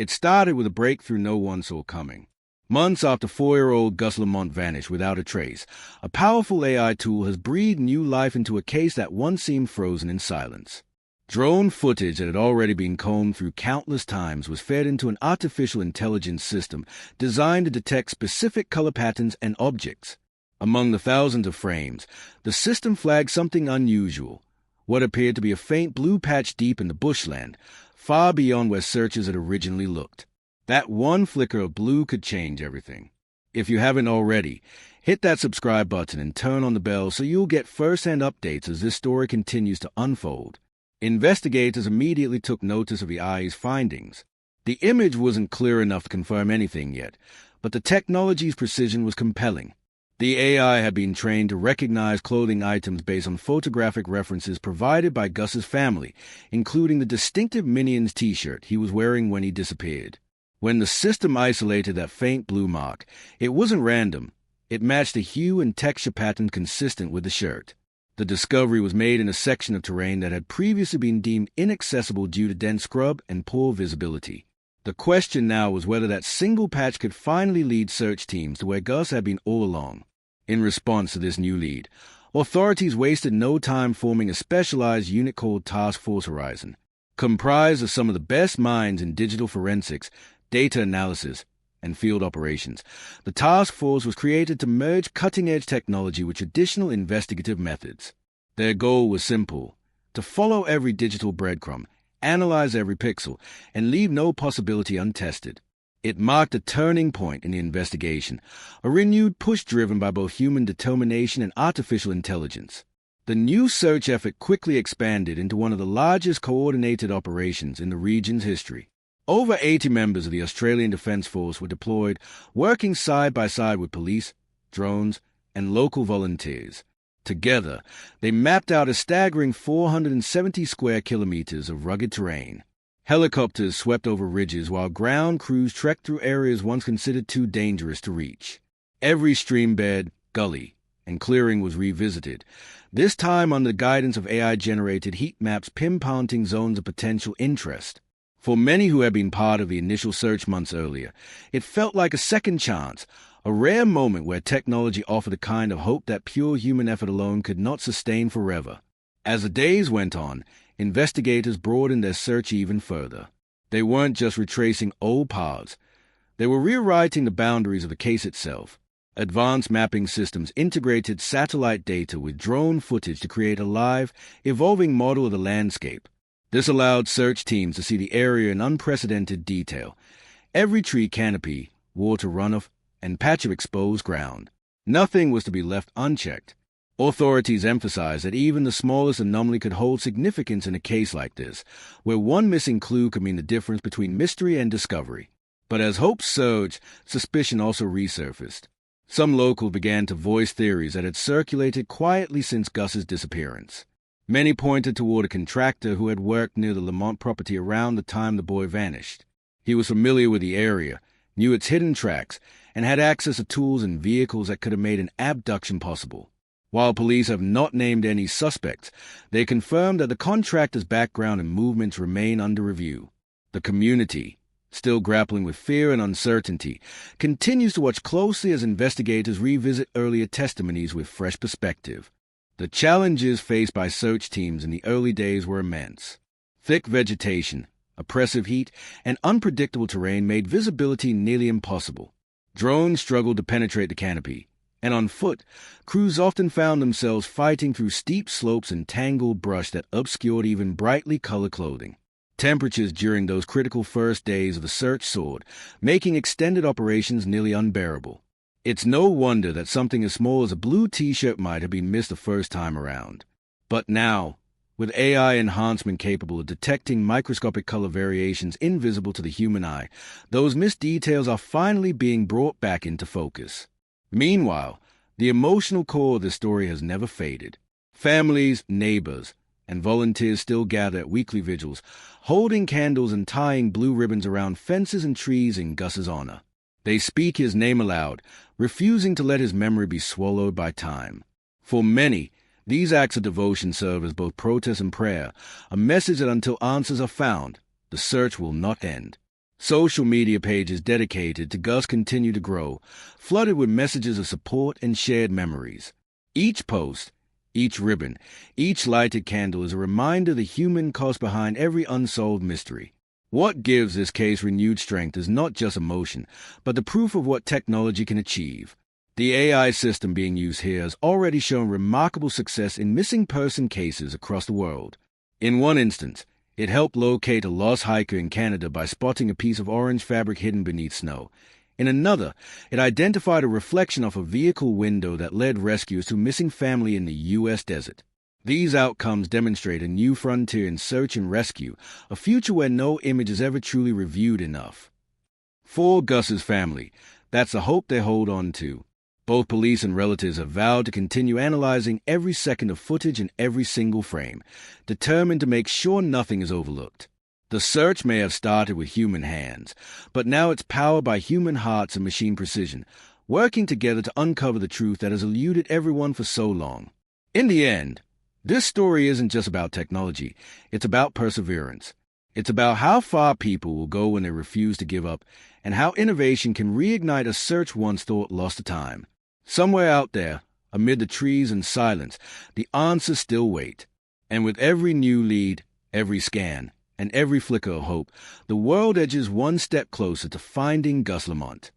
It started with a breakthrough no one saw coming. Months after 4-year-old Gus Lamont vanished without a trace, a powerful AI tool has breathed new life into a case that once seemed frozen in silence. Drone footage that had already been combed through countless times was fed into an artificial intelligence system designed to detect specific color patterns and objects. Among the thousands of frames, the system flagged something unusual, what appeared to be a faint blue patch deep in the bushland, far beyond where searchers had originally looked. That one flicker of blue could change everything. If you haven't already, hit that subscribe button and turn on the bell so you'll get first-hand updates as this story continues to unfold. Investigators immediately took notice of the AI's findings. The image wasn't clear enough to confirm anything yet, but the technology's precision was compelling. The AI had been trained to recognize clothing items based on photographic references provided by Gus's family, including the distinctive Minions t-shirt he was wearing when he disappeared. When the system isolated that faint blue mark, it wasn't random. It matched a hue and texture pattern consistent with the shirt. The discovery was made in a section of terrain that had previously been deemed inaccessible due to dense scrub and poor visibility. The question now was whether that single patch could finally lead search teams to where Gus had been all along. In response to this new lead, authorities wasted no time forming a specialized unit called Task Force Horizon. Comprised of some of the best minds in digital forensics, data analysis, and field operations, the task force was created to merge cutting-edge technology with traditional investigative methods. Their goal was simple: to follow every digital breadcrumb, analyze every pixel, and leave no possibility untested. It marked a turning point in the investigation, a renewed push driven by both human determination and artificial intelligence. The new search effort quickly expanded into one of the largest coordinated operations in the region's history. Over 80 members of the Australian Defence Force were deployed, working side by side with police, drones, and local volunteers. Together, they mapped out a staggering 470 square kilometers of rugged terrain. Helicopters swept over ridges while ground crews trekked through areas once considered too dangerous to reach. Every stream bed, gully, and clearing was revisited, this time under the guidance of AI-generated heat maps pinpointing zones of potential interest. For many who had been part of the initial search months earlier, it felt like a second chance, a rare moment where technology offered a kind of hope that pure human effort alone could not sustain forever. As the days went on, investigators broadened their search even further. They weren't just retracing old paths. They were rewriting the boundaries of the case itself. Advanced mapping systems integrated satellite data with drone footage to create a live, evolving model of the landscape. This allowed search teams to see the area in unprecedented detail. Every tree canopy, water runoff, and patch of exposed ground. Nothing was to be left unchecked. Authorities emphasized that even the smallest anomaly could hold significance in a case like this, where one missing clue could mean the difference between mystery and discovery. But as hope surged, suspicion also resurfaced. Some locals began to voice theories that had circulated quietly since Gus's disappearance. Many pointed toward a contractor who had worked near the Lamont property around the time the boy vanished. He was familiar with the area, knew its hidden tracks, and had access to tools and vehicles that could have made an abduction possible. While police have not named any suspects, they confirmed that the contractor's background and movements remain under review. The community, still grappling with fear and uncertainty, continues to watch closely as investigators revisit earlier testimonies with fresh perspective. The challenges faced by search teams in the early days were immense. Thick vegetation, oppressive heat, and unpredictable terrain made visibility nearly impossible. Drones struggled to penetrate the canopy, and on foot, crews often found themselves fighting through steep slopes and tangled brush that obscured even brightly colored clothing. Temperatures during those critical first days of the search soared, making extended operations nearly unbearable. It's no wonder that something as small as a blue t-shirt might have been missed the first time around. But now, with AI enhancement capable of detecting microscopic color variations invisible to the human eye, those missed details are finally being brought back into focus. Meanwhile, the emotional core of the story has never faded. Families, neighbors, and volunteers still gather at weekly vigils, holding candles and tying blue ribbons around fences and trees in Gus's honor. They speak his name aloud, refusing to let his memory be swallowed by time. For many, these acts of devotion serve as both protest and prayer, a message that until answers are found, the search will not end. Social media pages dedicated to Gus continue to grow, flooded with messages of support and shared memories. Each post, each ribbon, each lighted candle is a reminder of the human cost behind every unsolved mystery. What gives this case renewed strength is not just emotion, but the proof of what technology can achieve. The AI system being used here has already shown remarkable success in missing person cases across the world. In one instance, it helped locate a lost hiker in Canada by spotting a piece of orange fabric hidden beneath snow. In another, it identified a reflection off a vehicle window that led rescuers to a missing family in the U.S. desert. These outcomes demonstrate a new frontier in search and rescue, a future where no image is ever truly reviewed enough. For Gus's family, that's the hope they hold on to. Both police and relatives have vowed to continue analyzing every second of footage and every single frame, determined to make sure nothing is overlooked. The search may have started with human hands, but now it's powered by human hearts and machine precision, working together to uncover the truth that has eluded everyone for so long. In the end, this story isn't just about technology, it's about perseverance. It's about how far people will go when they refuse to give up, and how innovation can reignite a search once thought lost to time. Somewhere out there, amid the trees and silence, the answers still wait. And with every new lead, every scan, and every flicker of hope, the world edges one step closer to finding Gus Lamont.